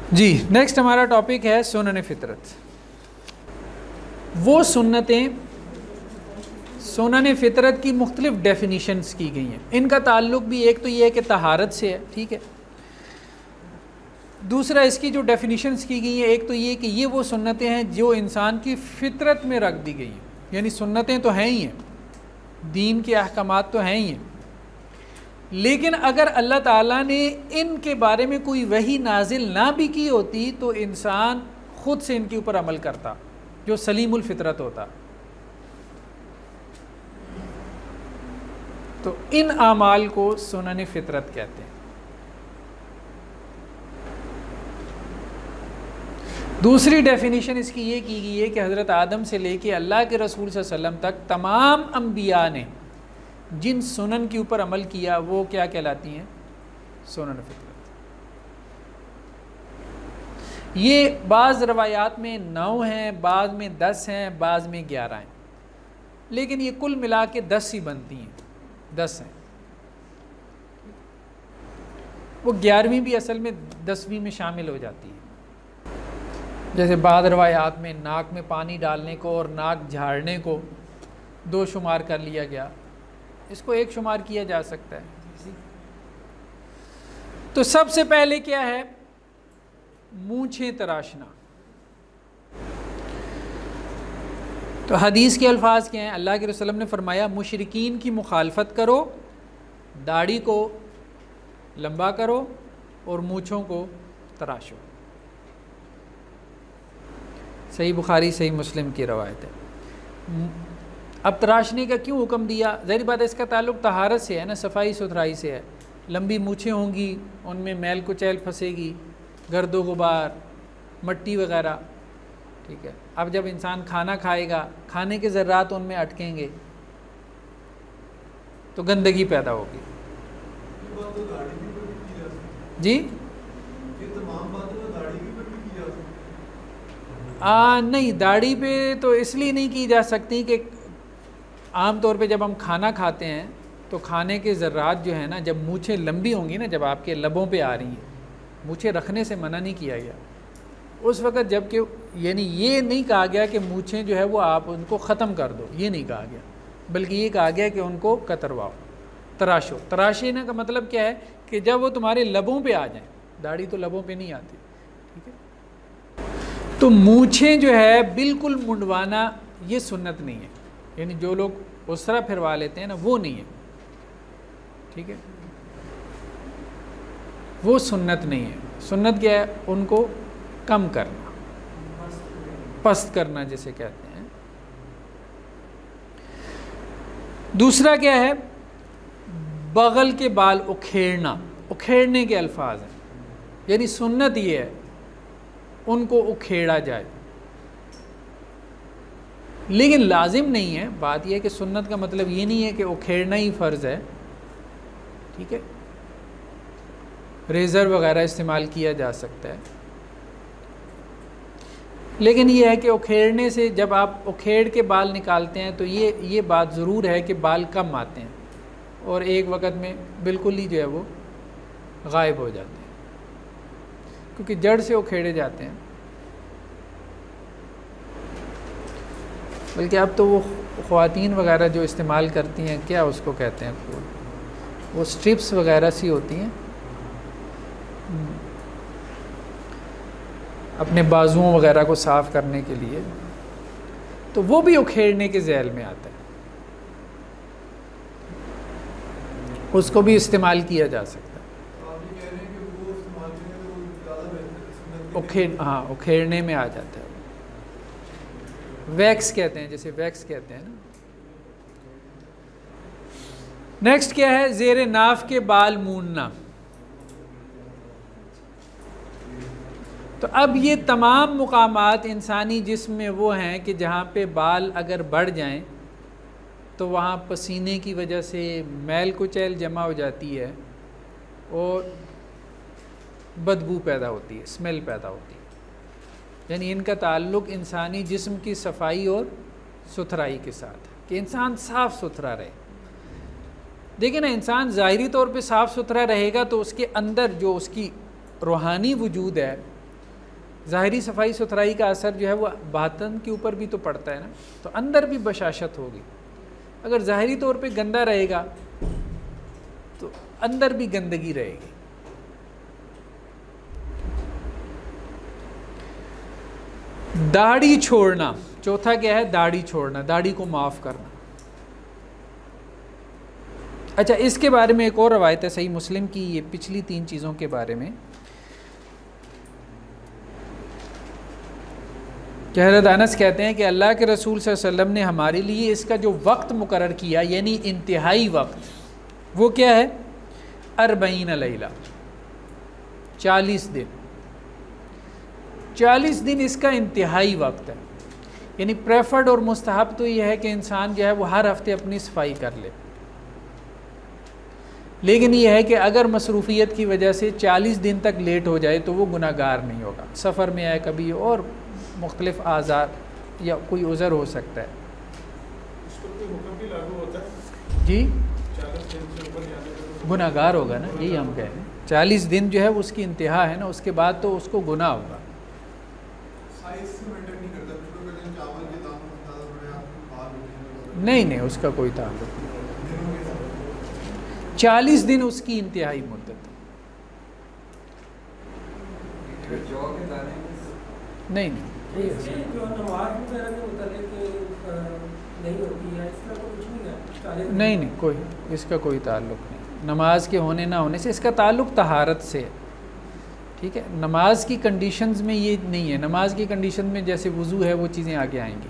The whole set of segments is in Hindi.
जी, नेक्स्ट हमारा टॉपिक है सुनन फितरत। वो सुन्नतें, सुनन फितरत की मुख्तलिफ डेफिनीशंस की गई हैं। इनका ताल्लुक भी एक तो ये है कि तहारत से है, ठीक है। दूसरा इसकी जो डेफिनीशंस की गई हैं, एक तो ये कि ये वो सुन्नतें हैं जो इंसान की फितरत में रख दी गई हैं। यानी सुन्नतें तो हैं ही हैं, दीन के अहकामात तो हैं ही हैं, लेकिन अगर अल्लाह ताला ने इनके बारे में कोई वही नाजिल ना भी की होती तो इंसान ख़ुद से इनके ऊपर अमल करता, जो सलीमुल फितरत होता। तो इन आमाल को सुनन फितरत कहते हैं। दूसरी डेफिनीशन इसकी ये की गई है कि हज़रत आदम से लेके अल्लाह के रसूल सल्लल्लाहु अलैहि वसल्लम तक तमाम अम्बिया ने जिन सुनन के ऊपर अमल किया वो क्या कहलाती हैं? सुनन फितरत। ये बाज़ रवायात में 9 हैं, बाज़ में 10 हैं, बाज़ में 11 हैं, लेकिन ये कुल मिला के 10 ही बनती हैं, 10 हैं। वो 11वीं भी असल में 10वीं में शामिल हो जाती है। जैसे बाद रवायात में नाक में पानी डालने को और नाक झाड़ने को 2 शुमार कर लिया गया, इसको 1 शुमार किया जा सकता है। तो सबसे पहले क्या है? मूंछें तराशना। तो हदीस के अल्फाज क्या हैं? अल्लाह के रसूल ने फरमाया, मुशरिकीन की मुखालफत करो, दाढ़ी को लंबा करो और मूंछों को तराशो। सही बुखारी सही मुस्लिम की रवायत है। अब तराशने का क्यों हुक्म दिया? ज़ाहिर बात है इसका ताल्लुक़ तहारत से है ना, सफाई सुथराई से है। लंबी मूछें होंगी, उनमें मैल कुचैल फंसेगी, गर्दो गुबार, मट्टी वग़ैरह, ठीक है। अब जब इंसान खाना खाएगा, खाने के ज़र्रात उनमें अटकेंगे तो गंदगी पैदा होगी। जी नहीं, दाढ़ी पे तो इसलिए नहीं की जा सकती कि आम तौर पे जब हम खाना खाते हैं तो खाने के ज़र्रात जो है ना, जब मूछें लंबी होंगी ना, जब आपके लबों पे आ रही हैं, मूछें रखने से मना नहीं किया गया उस वक़्त, जबकि यानी ये नहीं कहा गया कि मूछें जो है वो आप उनको ख़त्म कर दो, ये नहीं कहा गया, बल्कि ये कहा गया कि उनको कतरवाओ, तराशो। तराशने का मतलब क्या है कि जब वो तुम्हारे लबों पे आ जाएं, दाढ़ी तो लबों पे नहीं आती, ठीक है। तो मूछें जो है बिल्कुल मुंडवाना ये सुन्नत नहीं है, यानी जो लोग उस तरह फिरवा लेते हैं ना, वो नहीं है, ठीक है, वो सुन्नत नहीं है। सुन्नत क्या है? उनको कम करना, पस्त करना जिसे कहते हैं। दूसरा क्या है? बगल के बाल उखेड़ना, उखेड़ने के अल्फाज हैं, यानी सुन्नत ये है उनको उखेड़ा जाए, लेकिन लाजिम नहीं है। बात यह है कि सुन्नत का मतलब ये नहीं है कि उखेड़ना ही फ़र्ज़ है, ठीक है। रेज़र वग़ैरह इस्तेमाल किया जा सकता है, लेकिन यह है कि उखेड़ने से, जब आप उखेड़ के बाल निकालते हैं तो ये बात ज़रूर है कि बाल कम आते हैं और एक वक़्त में बिल्कुल ही जो है वो गायब हो जाते हैं, क्योंकि जड़ से उखेड़े जाते हैं। बल्कि अब तो वो ख़वातीन वग़ैरह जो इस्तेमाल करती हैं, क्या उसको कहते हैं, वो स्ट्रिप्स वग़ैरह सी होती हैं, अपने बाजुओं वग़ैरह को साफ़ करने के लिए, तो वो भी उखेड़ने के ज़ैल में आता है, उसको भी इस्तेमाल किया जा सकता है। हाँ, उखेड़ने में आ जाता है। वैक्स कहते हैं, जैसे वैक्स कहते हैं ना। नेक्स्ट क्या है? ज़ेरे नाफ के बाल मूंदना। तो अब ये तमाम मुकामात इंसानी जिस्म में वो हैं कि जहाँ पे बाल अगर बढ़ जाएं तो वहाँ पसीने की वजह से मैल कुचैल जमा हो जाती है और बदबू पैदा होती है, स्मेल पैदा होती है। यानी इनका ताल्लुक़ इंसानी जिस्म की सफाई और सुथराई के साथ है कि इंसान साफ़ सुथरा रहे। देखिए ना, इंसान ज़ाहिरी तौर पे साफ़ सुथरा रहेगा तो उसके अंदर जो उसकी रूहानी वजूद है ज़ाहिरी सफाई सुथराई का असर जो है वो बातन के ऊपर भी तो पड़ता है ना, तो अंदर भी बशाशत होगी। अगर ज़ाहिरी तौर पे गंदा रहेगा तो अंदर भी गंदगी रहेगी। दाढ़ी छोड़ना, चौथा क्या है? दाढ़ी छोड़ना, दाढ़ी को माफ़ करना। अच्छा, इसके बारे में एक और रवायत है सही मुस्लिम की, ये पिछली 3 चीज़ों के बारे में कि हज़रत अनस कहते हैं कि अल्लाह के रसूल सल्लल्लाहु अलैहि वसल्लम ने हमारे लिए इसका जो वक्त मुकर्रर किया, यानी इंतहाई वक्त, वो क्या है? 40 लैला, 40 दिन। 40 दिन इसका इंतहाई वक्त है। यानी प्रेफर्ड और मुस्तहब तो ये है कि इंसान जो है वो हर हफ्ते अपनी सफाई कर ले, लेकिन ये है कि अगर मसरूफ़ियत की वजह से 40 दिन तक लेट हो जाए तो वो गुनाहगार नहीं होगा। सफ़र में आए कभी और मुख्तलिफ आज़ार या कोई उज़र हो सकता है। कोई हुक्म भी लागू होता है जी, 40 दिन से ऊपर जाने पर गुनाहगार होगा ना, यही हम कह रहे हैं। 40 दिन जो है उसकी इंतहा है ना, उसके बाद तो उसको गुनाह होगा। नहीं, उसका कोई ताल्लुक नहीं। 40 दिन उसकी इंतहाई मुद्दत है। नहीं, नहीं, कोई इसका कोई ताल्लुक नहीं। नमाज के होने ना होने से इसका ताल्लुक तहारत से है, ठीक है। नमाज की कंडीशंस में ये नहीं है। नमाज की कंडीशन में जैसे वज़ू है वो चीज़ें आगे आएंगी।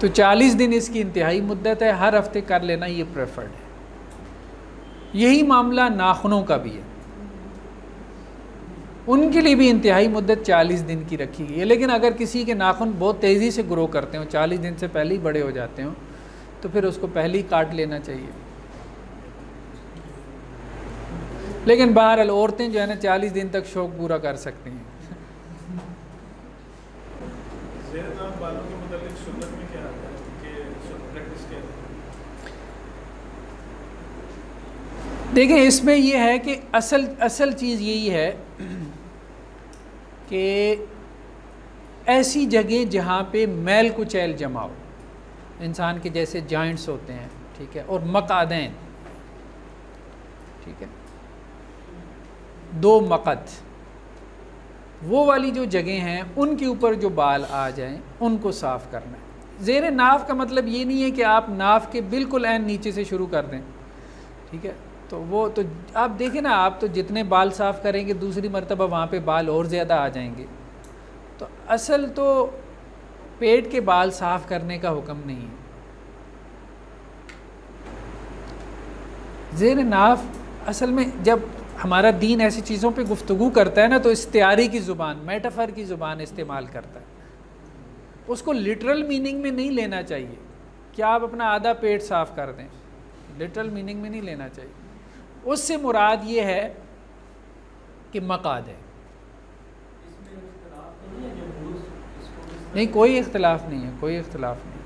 तो 40 दिन इसकी इंतहाई मुद्दत है, हर हफ्ते कर लेना ये प्रेफर्ड है। यही मामला नाखूनों का भी है, उनके लिए भी इंतहाई मुद्दत 40 दिन की रखी गई है। लेकिन अगर किसी के नाखून बहुत तेज़ी से ग्रो करते हो, 40 दिन से पहले ही बड़े हो जाते हो, तो फिर उसको पहले ही काट लेना चाहिए। लेकिन बहरहाल औरतें जो है ना 40 दिन तक शौक पूरा कर सकती हैं। बालों के मुताबिक सुन्नत में क्या आता है कि प्रैक्टिस क्या है? देखें, इसमें यह है कि असल चीज़ यही है कि ऐसी जगह जहाँ पे मैल कुचैल जमा हो, इंसान के जैसे जॉइंट्स होते हैं, ठीक है, और मकादैन, ठीक है, 2 मकद, वो वाली जो जगह हैं उनके ऊपर जो बाल आ जाएं उनको साफ़ करना है। ज़ेरे नाफ का मतलब ये नहीं है कि आप नाफ के बिल्कुल ऐन नीचे से शुरू कर दें, ठीक है। तो वो तो आप देखें ना, आप तो जितने बाल साफ़ करेंगे दूसरी मरतबा वहाँ पे बाल और ज़्यादा आ जाएंगे। तो असल तो पेट के बाल साफ़ करने का हुक्म नहीं है। ज़ेरे नाफ असल में जब हमारा दीन ऐसी चीज़ों पे गुफ्तगू करता है ना, तो इस्तिआरी की ज़ुबान, मेटाफर की ज़ुबान इस्तेमाल करता है। उसको लिटरल मीनिंग में नहीं लेना चाहिए कि आप अपना आधा पेट साफ़ कर दें, लिटरल मीनिंग में नहीं लेना चाहिए। उससे मुराद ये है कि मकाद है। नहीं, कोई इख्तिलाफ नहीं है, कोई इख्तिलाफ नहीं।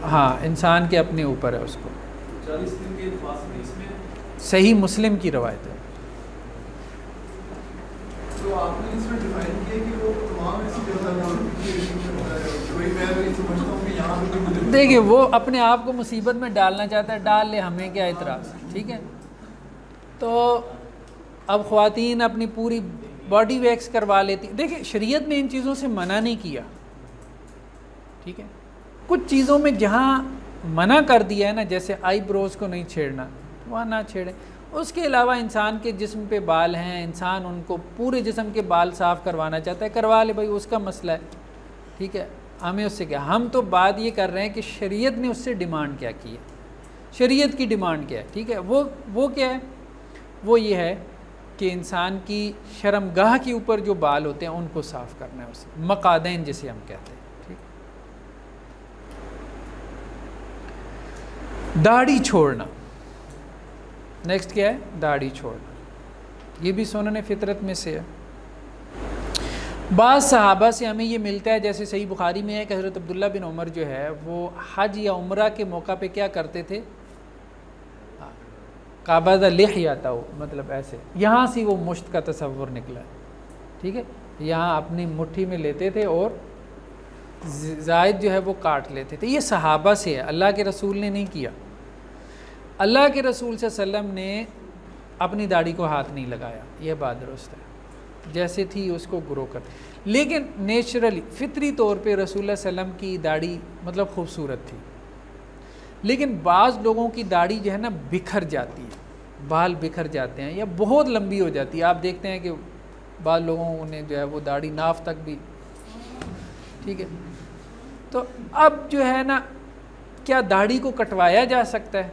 हाँ, इंसान के अपने ऊपर है उसको। 40 दिन के फासले इसमें सही मुस्लिम की रवायत है। तो आपने इसमें डिफाइन किया कि वो तमाम ऐसी जगह, देखिए, वो अपने आप को मुसीबत में डालना चाहता है, डाल ले, हमें क्या इतराज़, ठीक है। तो अब ख़वातीन अपनी पूरी बॉडी वैक्स करवा लेती। देखिए, शरीयत ने इन चीज़ों से मना नहीं किया, ठीक है। कुछ चीज़ों में जहाँ मना कर दिया है ना, जैसे आईब्रोज़ को नहीं छेड़ना, वहाँ ना छेड़ें। उसके अलावा इंसान के जिस्म पे बाल हैं, इंसान उनको पूरे जिस्म के बाल साफ़ करवाना चाहता है, करवा ले भाई, उसका मसला है, ठीक है। हमें उससे क्या, हम तो बात ये कर रहे हैं कि शरीयत ने उससे डिमांड क्या की है, शरीयत की डिमांड क्या है, ठीक है। वो क्या है, वो ये है कि इंसान की शर्मगाह के ऊपर जो बाल होते हैं उनको साफ़ करना है, उसे मकादैन जिसे हम कहते हैं, ठीक। दाढ़ी छोड़ना, नेक्स्ट क्या है, दाढ़ी छोड़ना। ये भी सुनन फितरत में से है। बाज़ सहाबा से हमें ये मिलता है, जैसे सही बुखारी में है कि हज़रत अब्दुल्ला बिन उमर जो है वो हज या उम्रा के मौका पे क्या करते थे, काबज़ा लिहयतहु, मतलब ऐसे, यहाँ से वो मुश्त का तसव्वुर निकला है, ठीक है। यहाँ अपनी मुट्ठी में लेते थे और ज़ायद जो है वो काट लेते थे। ये सहाबा से है, अल्लाह के रसूल ने नहीं किया। अल्लाह के रसूल सल्लल्लाहु अलैहि वसल्लम ने अपनी दाढ़ी को हाथ नहीं लगाया, यह बात दुरुस्त है, जैसे थी उसको ग्रो कर। लेकिन नेचुरली फितरी तौर पे रसूलुल्लाह सल्लल्लाहु अलैहि वसल्लम की दाढ़ी मतलब खूबसूरत थी। लेकिन बाज़ लोगों की दाढ़ी जो है ना बिखर जाती है, बाल बिखर जाते हैं या बहुत लंबी हो जाती है। आप देखते हैं कि बाज़ लोगों ने जो है वो दाढ़ी नाफ तक भी, ठीक है। तो अब जो है ना, क्या दाढ़ी को कटवाया जा सकता है?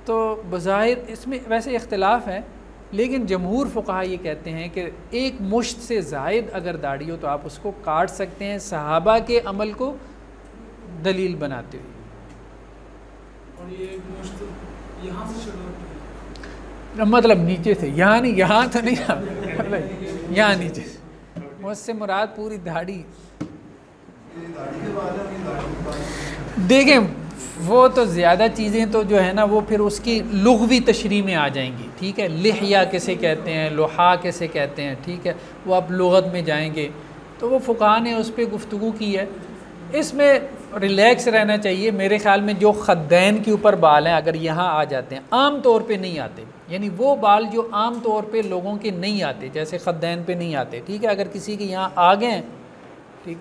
तो बज़ाहिर इसमें वैसे इख्तिलाफ़ है, लेकिन जमहूर फ़ुक़हा ये कहते हैं कि एक मुश्त से ज़ायद अगर दाढ़ी हो तो आप उसको काट सकते हैं, सहाबा के अमल को दलील बनाते हुए। और ये एक मुश्त यहाँ से शुरू होती है, मतलब नीचे से, यहाँ नहीं, यहाँ तो नहीं, मतलब यहाँ नीचे से, मुझसे मुराद पूरी दाढ़ी। देखें वो तो ज़्यादा चीज़ें तो जो है ना वो फिर उसकी लुग़वी तशरीह में आ जाएंगी, ठीक है। लिहया कैसे कहते हैं, लोहा कैसे कहते हैं, ठीक है, वो आप लुग़त में जाएंगे तो वो फ़ुक़हा ने उस पर गुफ्तगू की है। इसमें रिलैक्स रहना चाहिए। मेरे ख़्याल में जो खद्दैन के ऊपर बाल हैं अगर यहाँ आ जाते हैं, आम तौर पे नहीं आते, यानी वो बाल जो आम तौर पे लोगों के नहीं आते, जैसे खद्दैन पे नहीं आते, ठीक है, अगर किसी के यहाँ आ गए हैं, ठीक,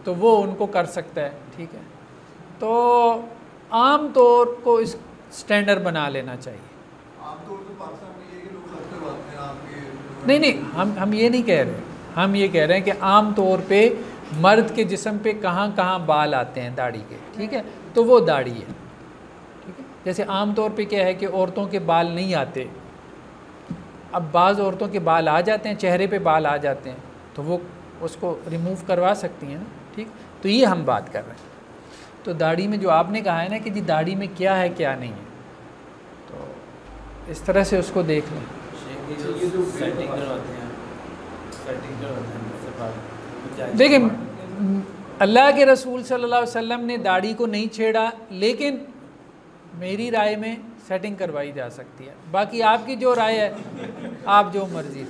तो वो उनको कर सकता है, ठीक है। तो आम तौर को इस स्टैंडर्ड बना लेना चाहिए। आम तौर तो पाकिस्तान में ये कि लोग सर पे बांधते हैं आपके, नहीं, हम ये नहीं कह रहे, हम ये कह रहे हैं कि आम तौर पे मर्द के जिस्म पे कहाँ कहाँ बाल आते हैं दाढ़ी के, ठीक है, तो वो दाढ़ी है, ठीक है। जैसे आम तौर पे क्या है कि औरतों के बाल नहीं आते, अब बाज़ औरतों के बाल आ जाते हैं, चेहरे पे बाल आ जाते हैं, तो वो उसको रिमूव करवा सकती हैं ना, ठीक। तो ये हम बात कर रहे हैं। तो दाढ़ी में जो आपने कहा है ना कि जी दाढ़ी में क्या है क्या नहीं है, तो इस तरह से उसको देख लें। ये जो सेटिंग करवाते हैं, सेटिंग करवाते हैं, देखिए अल्लाह के रसूल सल्लल्लाहु अलैहि वसल्लम ने दाढ़ी को नहीं छेड़ा, लेकिन मेरी राय में सेटिंग करवाई जा सकती है। बाकी आपकी जो राय है, आप जो मर्जी।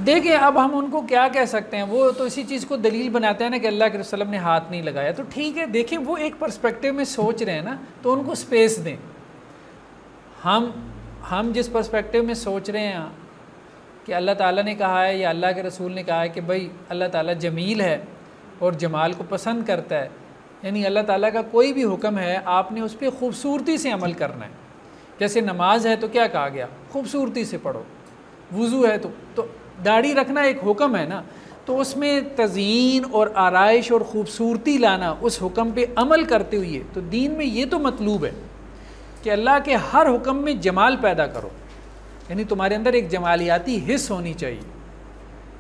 देखिए अब हम उनको क्या कह सकते हैं, वो तो इसी चीज़ को दलील बनाते हैं ना कि अल्लाह के रसूल ने हाथ नहीं लगाया, तो ठीक है। देखिए वो एक पर्सपेक्टिव में सोच रहे हैं ना, तो उनको स्पेस दें। हम जिस पर्सपेक्टिव में सोच रहे हैं कि अल्लाह ताला ने कहा है या अल्लाह के रसूल ने कहा है कि भाई अल्लाह ताला जमील है और जमाल को पसंद करता है, यानी अल्लाह ताला का कोई भी हुक्म है आपने उस पर खूबसूरती से अमल करना है। जैसे नमाज है तो क्या कहा गया, खूबसूरती से पढ़ो। वुज़ू है तो दाढ़ी रखना एक हुक्म है ना, तो उसमें तज़ीन और आराइश और ख़ूबसूरती लाना उस हुक्म पे अमल करते हुए, तो दीन में ये तो मतलूब है कि अल्लाह के हर हुक्म में जमाल पैदा करो, यानी तुम्हारे अंदर एक जमालियाती हिस्स होनी चाहिए,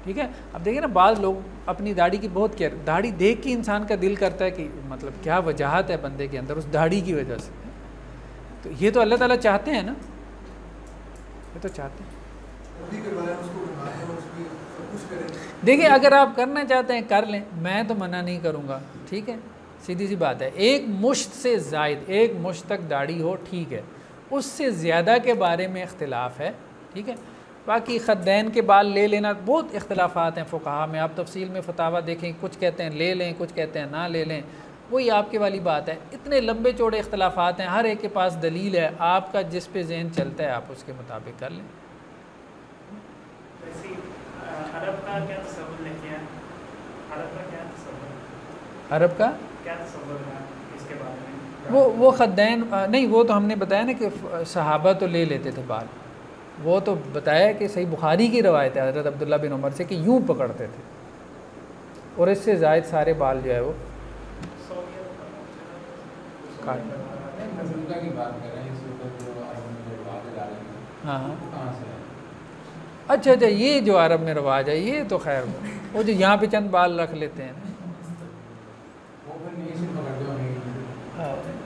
ठीक है। अब देखिए ना बाज़ लोग अपनी दाढ़ी की बहुत केयर, दाढ़ी देख के इंसान का दिल करता है कि मतलब क्या वजाहत है बंदे के अंदर उस दाढ़ी की वजह से, तो ये तो अल्लाह ताला चाहते हैं ना, ये तो चाहते हैं। देखिए अगर आप करना चाहते हैं कर लें, मैं तो मना नहीं करूँगा, ठीक है, सीधी सी बात है। एक मुश्त से ज़ायद, एक मुश्त तक दाढ़ी हो ठीक है, उससे ज़्यादा के बारे में इख्तिलाफ़ है, ठीक है। बाकी खद्दैन के बाल ले लेना बहुत इख्तिलाफ़ात हैं फ़ुक़हा में, आप तफसील में फतावा देखें, कुछ कहते हैं ले लें, कुछ कहते हैं ना ले लें, वही आपके वाली बात है। इतने लंबे चौड़े इख्तिलाफ़ात हैं, हर एक के पास दलील है, आपका जिस पे ज़हन चलता है आप उसके मुताबिक कर लें। अरब का क्या तसव्वुर लेके आए? अरब का क्या तसव्वुर? अरब का क्या तसव्वुर है इसके बारे में? वो खद्दैन नहीं, वो तो हमने बताया ना कि सहाबा तो ले लेते थे बाल, वो तो बताया कि सही बुखारी की रवायत है हज़रत अब्दुल्ला बिन उमर से कि यूँ पकड़ते थे, और इससे ज़ायद सारे बाल जो है वो काट। हाँ हाँ, अच्छा, ये जो अरब में रवाज है ये तो खैर वो जो यहाँ पे चंद बाल रख लेते हैं,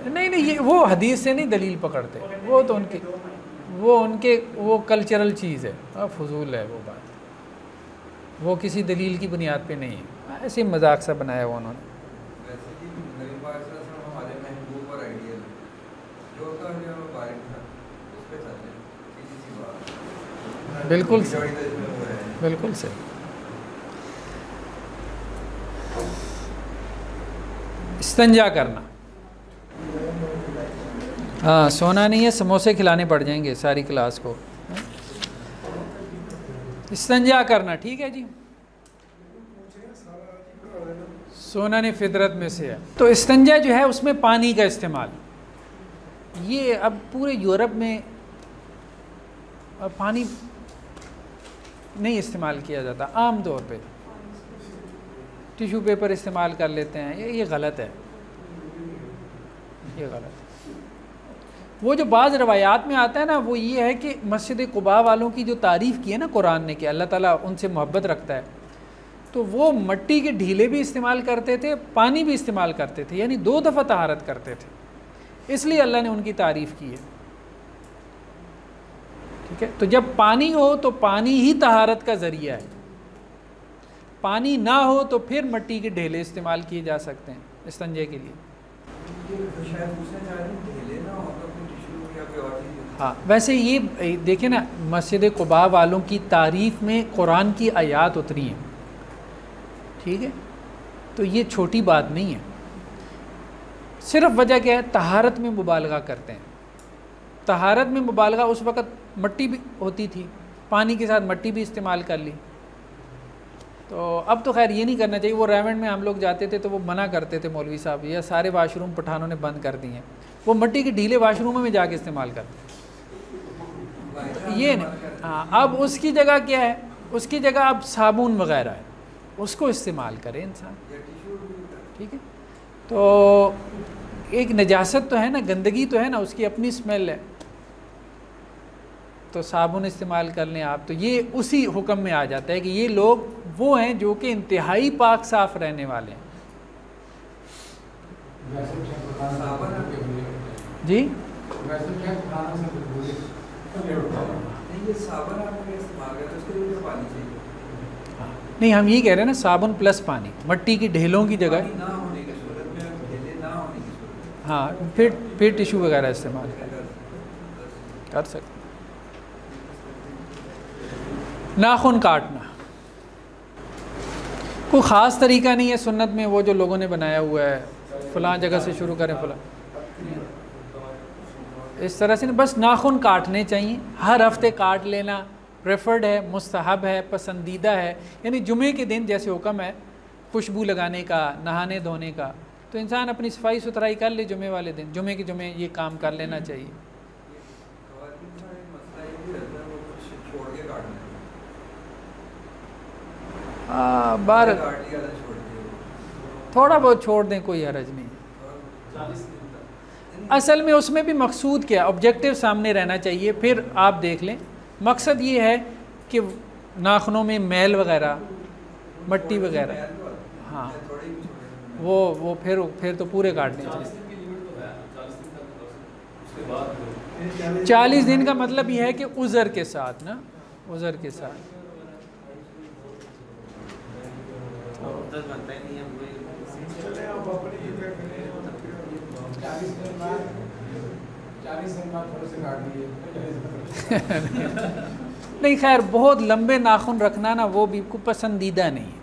नहीं ये वो हदीस से नहीं दलील पकड़ते, वो तो उनके वो कल्चरल चीज़ है, फजूल है वो बात, वो किसी दलील की बुनियाद पे नहीं है, ऐसे मजाक सा बनाया हुआ उन्होंने। बिल्कुल सही, बिल्कुल सही। इस्तंजा करना, हाँ सोना नहीं है, समोसे खिलाने पड़ जाएंगे सारी क्लास को। इस्तंजा करना, ठीक है जी, सोना ने फितरत में से है। तो इस्तंजा जो है उसमें पानी का इस्तेमाल, ये अब पूरे यूरोप में पानी नहीं इस्तेमाल किया जाता, आम तौर पे टिश्यू पेपर इस्तेमाल कर लेते हैं। ये गलत है, ये गलत है। वो जो बाज़ रवायात में आता है ना, वो ये है कि मस्जिद कुबा वालों की जो तारीफ़ की है ना कुरान ने, कि अल्लाह ताला उनसे मोहब्बत रखता है, तो वो मिट्टी के ढीले भी इस्तेमाल करते थे, पानी भी इस्तेमाल करते थे, यानी 2 दफ़ा तहारत करते थे, इसलिए अल्लाह ने उनकी तारीफ़ की है। ठीक है, तो जब पानी हो तो पानी ही तहारत का ज़रिया है, पानी ना हो तो फिर मिट्टी के ढेले इस्तेमाल किए जा सकते हैं इस्तंजे के लिए। हाँ, वैसे ये देखें ना, मस्जिद कुबा वालों की तारीफ़ में कुरान की आयात उतरी हैं, ठीक है, तो ये छोटी बात नहीं है। सिर्फ वजह क्या है, तहारत में मुबालगा करते हैं। तहारत में मुबालगा उस वक़्त मिट्टी भी होती थी, पानी के साथ मिट्टी भी इस्तेमाल कर ली, तो अब तो खैर ये नहीं करना चाहिए। वो रेवेंट में हम लोग जाते थे तो वो मना करते थे मौलवी साहब, या सारे वाशरूम पठानों ने बंद कर दिए हैं, वो मिट्टी के ढीले वाशरूमों में जाके इस्तेमाल करते ये नहीं। हाँ, अब उसकी जगह क्या है, उसकी जगह अब साबुन वगैरह है, उसको इस्तेमाल करे इंसान, ठीक है। तो एक नजासत तो है ना, गंदगी तो है ना, उसकी अपनी स्मेल है, तो साबुन इस्तेमाल कर लें आप, तो ये उसी हुक्म में आ जाता है कि ये लोग वो हैं जो कि इंतहाई पाक साफ रहने वाले हैं। जी नहीं, हम ये कह रहे हैं ना, साबुन प्लस पानी, मिट्टी की ढेलों की जगह, हाँ, फिर टिश्यू वगैरह इस्तेमाल कर सकते। नाखून काटना कोई ख़ास तरीका नहीं है सुन्नत में, वो जो लोगों ने बनाया हुआ है, फ़लाँ जगह से शुरू करें फ़लाँ, इस तरह से नहीं, बस नाखून काटने चाहिए। हर हफ्ते काट लेना प्रेफर्ड है, मुस्तहब है, पसंदीदा है। यानी जुमे के दिन जैसे हुक्म है खुशबू लगाने का, नहाने धोने का, तो इंसान अपनी सफाई सुथराई कर ले जुमे वाले दिन, जुमे के जुमे ये काम कर लेना चाहिए। बार थोड़ा बहुत छोड़ दें, कोई हरज नहीं। असल में उसमें भी मकसूद क्या, ऑब्जेक्टिव सामने रहना चाहिए। फिर आप देख लें, मकसद ये है कि नाखूनों में मैल वगैरह, मिट्टी वगैरह, हाँ, वो फिर तो पूरे काटने चाहिए। 40 दिन का मतलब ये है कि उज़र के साथ ना, उज़र के साथ। नहीं, खैर बहुत लंबे नाखून रखना ना, वो भी को पसंदीदा नहीं है,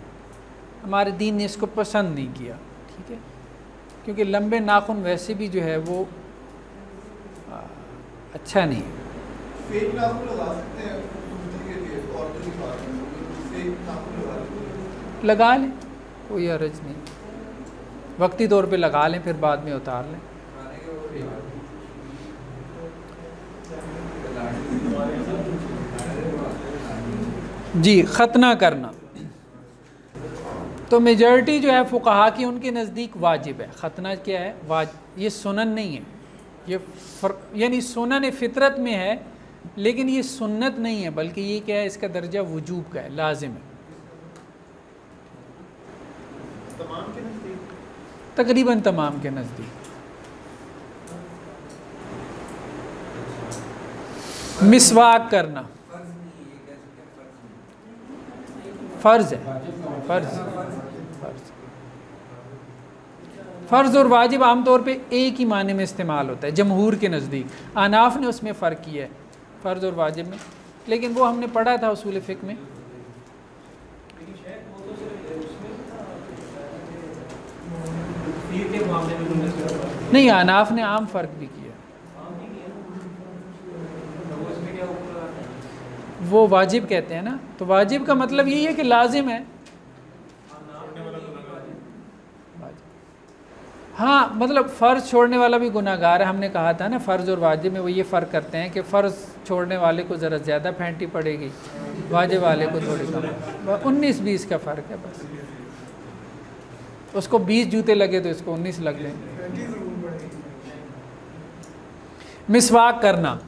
हमारे दीन ने इसको पसंद नहीं किया, ठीक है, क्योंकि लंबे नाखून वैसे भी जो है वो अच्छा नहीं है। फेक नाखून लगा सकते हैं के लिए, औरतों की बात है, फेक नाखून लगा लें, कोई हर्ज नहीं, वक्ती तौर पे लगा लें, फिर बाद में उतार लें। जी, ख़तना करना तो मेजॉरिटी जो है फ़ुक़हा की, उनके नज़दीक वाजिब है। ख़तना क्या है, ये सुनन नहीं है, ये यानी सुनन फितरत में है, लेकिन ये सुन्नत नहीं है, बल्कि ये क्या है, इसका दर्जा वजूब का है, लाजिम है। तकरीबन तमाम के नज़दीक। मिसवाक करना फ़र्ज़ है, फ़र्ज़ और वाजिब आमतौर पे एक ही माने में इस्तेमाल होता है जमहूर के नज़दीक। अनाफ ने उसमें फ़र्क किया है फ़र्ज़ और वाजिब में। लेकिन वो हमने पढ़ा था उसूल फ़िक़्ह में। नहीं, अहनाफ ने आम फ़र्क भी किया। वो वाजिब कहते हैं ना, तो वाजिब का मतलब यही है कि लाजिम है। हाँ, मतलब फ़र्ज़ छोड़ने वाला भी गुनाहगार है। हमने कहा था ना फ़र्ज़ और वाजिब में वो ये फ़र्क करते हैं कि फ़र्ज़ छोड़ने वाले को ज़रा ज़्यादा फेंटी पड़ेगी, वाजिब वाले को थोड़ी कम। 19-20 का फ़र्क है बस। उसको 20 जूते लगे तो इसको 19 लग लेंगे। मिसवाक करना,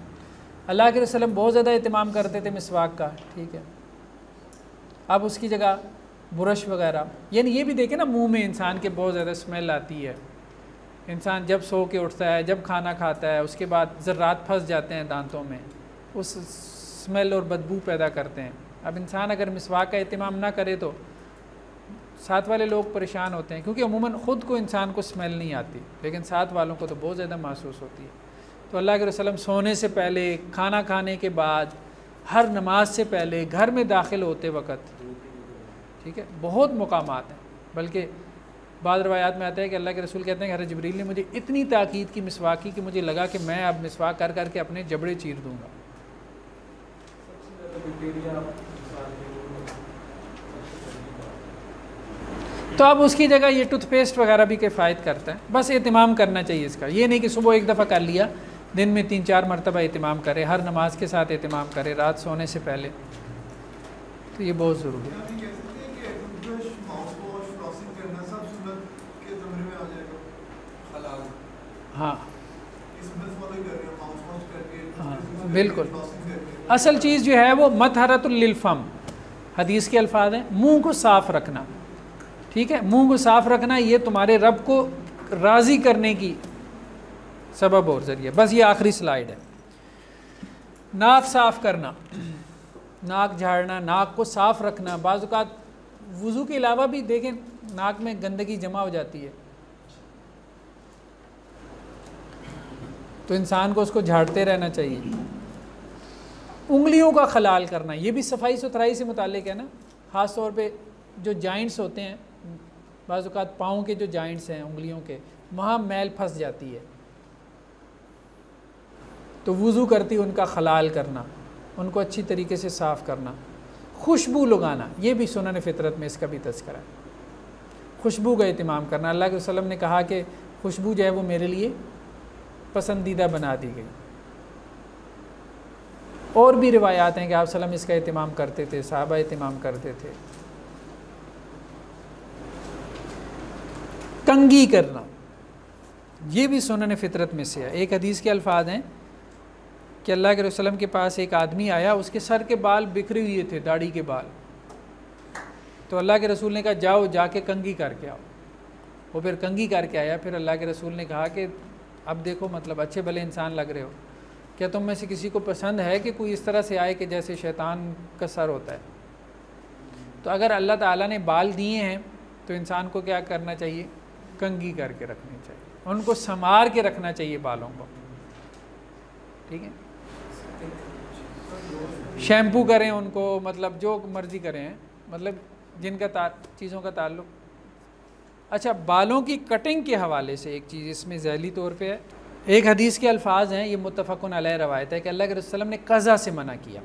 अल्लाह के रसूल बहुत ज़्यादा एहतमाम करते थे मिसवाक का, ठीक है। अब उसकी जगह ब्रश वगैरह, यानी ये भी देखें ना, मुंह में इंसान के बहुत ज़्यादा स्मेल आती है। इंसान जब सो के उठता है, जब खाना खाता है, उसके बाद ज़र्रात फंस जाते हैं दांतों में, उस स्मेल और बदबू पैदा करते हैं। अब इंसान अगर मिसवाक का एहतमाम ना करे तो साथ वाले लोग परेशान होते हैं, क्योंकि अमूमन ख़ुद को इंसान को स्मेल नहीं आती, लेकिन साथ वालों को तो बहुत ज़्यादा महसूस होती है। तो अल्लाह के रसूल सोने से पहले, खाना खाने के बाद, हर नमाज से पहले, घर में दाखिल होते वक़्त, ठीक है, बहुत मुकामात हैं। बल्कि बाद रवायात में आता है कि अल्लाह के रसूल कहते हैं कि हज़रत जिब्रील ने मुझे इतनी ताकीद की मिसवाक की कि मुझे लगा कि मैं अब मिसवाक कर करके अपने जबड़े चीर दूँगा। तो अब उसकी जगह ये टूथपेस्ट वगैरह भी किफ़ायत करता है। बस एहतमाम करना चाहिए इसका, ये नहीं कि सुबह एक दफ़ा कर लिया, दिन में 3-4 मरतबा एहतमाम करे, हर नमाज के साथ एहतमाम करे, रात सोने से पहले। तो ये बहुत ज़रूरी है। हाँ हाँ बिल्कुल। असल चीज़ जो है वो मतहरतुल लिलफ़म, हदीस के अल्फाज हैं, मुँह को साफ़ रखना, ठीक है। मुंह को साफ़ रखना ये तुम्हारे रब को राज़ी करने की सबब और ज़रिया। बस ये आखिरी स्लाइड है। नाक साफ़ करना, नाक झाड़ना, नाक को साफ़ रखना। बाज़ औक़ात वुज़ू के अलावा भी देखें नाक में गंदगी जमा हो जाती है, तो इंसान को उसको झाड़ते रहना चाहिए। उंगलियों का खलाल करना, ये भी सफाई सुथराई से मुताल्लिक़ है ना। ख़ास तौर पे जो जॉइंट्स होते हैं, बाज़ औक़ात पाँव के जो जॉइंट्स हैं उंगलियों के, वहाँ मैल फंस जाती है, तो वुज़ू करती उनका खलाल करना, उनको अच्छी तरीके से साफ़ करना। खुशबू लगाना, ये भी सुनन फ़ितरत में इसका भी तज़किरा है। खुशबू का एहतमाम करना, अल्लाह के वसल्लम ने कहा कि खुशबू जो है वो मेरे लिए पसंदीदा बना दी गई। और भी रिवायात हैं कि आप सल्लम इसका एहतमाम करते थे, सहाबा एहतमाम करते थे। कंघी करना, ये भी सुनन फ़ितरत में से है। एक हदीस के अल्फाज हैं कि अल्लाह के रसूल के पास एक आदमी आया, उसके सर के बाल बिखरे हुए थे, दाढ़ी के बाल। तो अल्लाह के रसूल ने कहा जाओ जाके कंघी करके आओ। वो फिर कंघी करके आया। फिर अल्लाह के रसूल ने कहा कि अब देखो, मतलब अच्छे भले इंसान लग रहे हो, क्या तुम में से किसी को पसंद है कि कोई इस तरह से आए कि जैसे शैतान का सर होता है? तो अगर अल्लाह ताला ने बाल दिए हैं तो इंसान को क्या करना चाहिए? कंघी करके रखनी चाहिए, उनको संवार के रखना चाहिए बालों को, ठीक है। शैम्पू करें उनको, मतलब जो मर्ज़ी करें, मतलब जिनका चीज़ों का ताल्लुक़। अच्छा, बालों की कटिंग के हवाले से एक चीज़ इसमें ज़ैली तौर पे है। एक हदीस के अल्फाज हैं, ये मुत्तफ़क़ुन अलैह रवायत है कि अल्लाह के रसूल ने कज़ा से मना किया।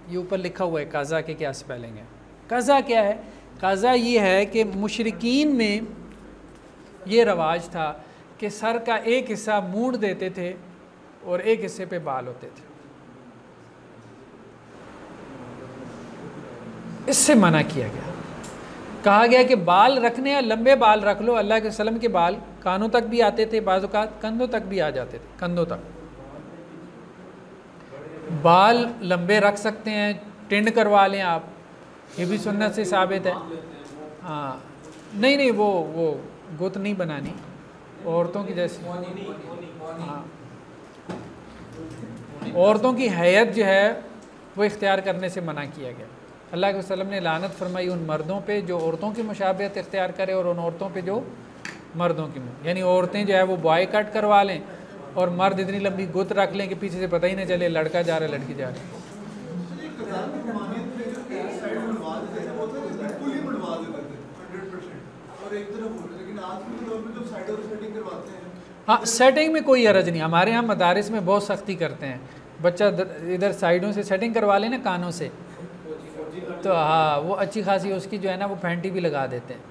ये ऊपर लिखा हुआ है कज़ा के क्या स्पेलिंग है। कज़ा क्या है? कज़ा ये है कि मुशरिकीन में ये रवाज था कि सर का एक हिस्सा मूंड देते थे और एक हिस्से पे बाल होते थे। इससे मना किया गया, कहा गया कि बाल रखने या लंबे बाल रख लो। अल्लाह के वसल्लम के बाल कानों तक भी आते थे, बाज़ औक़ात कंधों तक भी आ जाते थे, कंधों तक। बाल लंबे रख सकते हैं, टिंड करवा लें आप, ये भी सुन्नत से साबित है। हाँ, नहीं वो गुत नहीं बनानी, औरतों की जैसे। हाँ, औरतों की हैयत जो है वो इख्तियार करने से मना किया गया। अल्लाह के वसल्लम ने लानत फरमाई उन मर्दों पे जो औरतों की मुशाबहत इख्तियार करे और उन औरतों पे जो मर्दों की, यानी औरतें जो है वो बॉय कट करवा लें और मर्द इतनी लंबी गुत रख लें कि पीछे से पता ही नहीं चले लड़का जा रहा है लड़की जा रही है। और एक तरफ हो रहा है, लेकिन आज के दौर में जो साइडों से सेटिंग करवाते हैं। हाँ, सेटिंग में कोई हरज नहीं, हमारे यहाँ मदारिस में बहुत सख्ती करते हैं, बच्चा इधर साइडों से सेटिंग करवा ले ना कानों से, तो हाँ वो अच्छी खासी उसकी जो है ना वो फैंटी भी लगा देते हैं।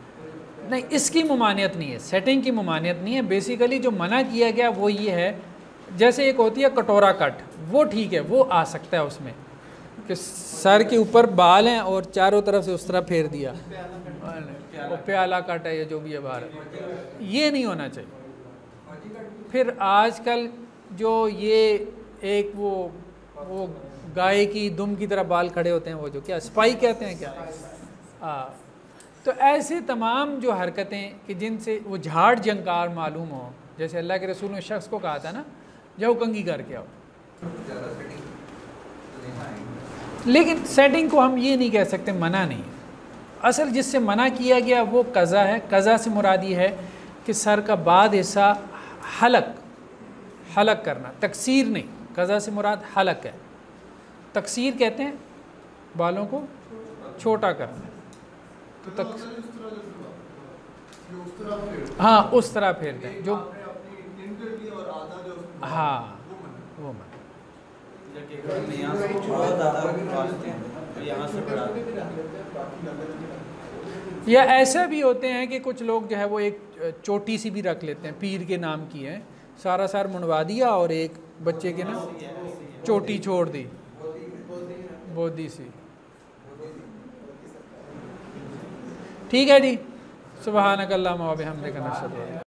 नहीं, इसकी मुमानियत नहीं है, सेटिंग की मुमानियत नहीं है। बेसिकली जो मना किया गया वो ये है, जैसे एक होती है कटोरा कट, वो ठीक है, वो आ सकता है उसमें कि सर के ऊपर बाल हैं और चारों तरफ से उस तरह फेर दिया, वो प्याला कट है या जो भी है बाहर, ये नहीं होना चाहिए। फिर आजकल जो ये एक वो गाय की दुम की तरह बाल खड़े होते हैं, वो जो क्या स्पाई कहते हैं क्या, हाँ, तो ऐसे तमाम जो हरकतें कि जिनसे वो झाड़ जंकार मालूम हो, जैसे अल्लाह के रसूल ने शख्स को कहा था ना, जाओ कंघी करके आओ। लेकिन सेटिंग को हम ये नहीं कह सकते मना नहीं है, असल जिससे मना किया गया वो कज़ा है। कज़ा से मुराद ये है कि सर का बाद हिस्सा हलक करना, तकसीर नहीं। कज़ा से मुराद हलक है, तकसीर कहते हैं बालों को छोटा करना। तो हाँ उस तरह फेरते हैं जो, हाँ वो मन या ऐसा भी होते हैं कि कुछ लोग जो है वो एक चोटी सी भी रख लेते हैं, पीर के नाम की है, सारा सार मुंडवा दिया और एक बच्चे के ना चोटी छोड़ दी, बोधी सी। ठीक है जी, सुबहानक अल्लाहुम्मा व बिहम्दिका नशहदु